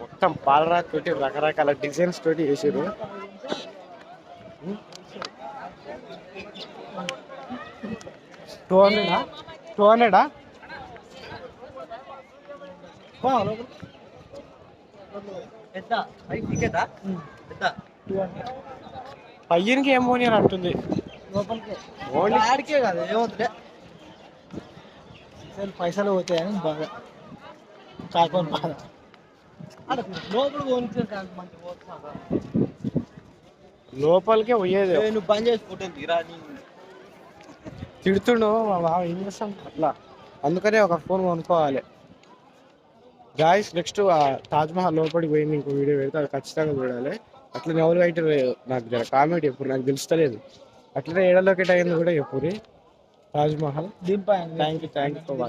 మొత్తం పాలరాతి తోటి రకరకాల డిజైన్స్ తోటి వేసారు. 200 పయ్యనికి ఏం పోనీ అంటుంది. ఆడికే కదా ఏమవుతుందే పైసలు పోతాయని బాగా కాకుండా బాధ లోపలికే పోయేది. నువ్వు బంద్ చేసుకుంటుంది తీరా తిడుతుండు మా బావ, ఏం చేస్తాం అట్లా. అందుకనే ఒక ఫోన్ కొనుక్కోవాలి. గాయస్ నెక్స్ట్ తాజ్మహల్ లోపలికి పోయింది ఇంకో వీడియో పెడితే అది ఖచ్చితంగా చూడాలి. అట్లా ఎవరు అయితే నాకు కామెంట్ ఎప్పుడు నాకు తెలుస్తలేదు. అట్లనే ఏడలోకి అయింది కూడా చెప్పుర్రి Taj Mahal. Thank you for watching.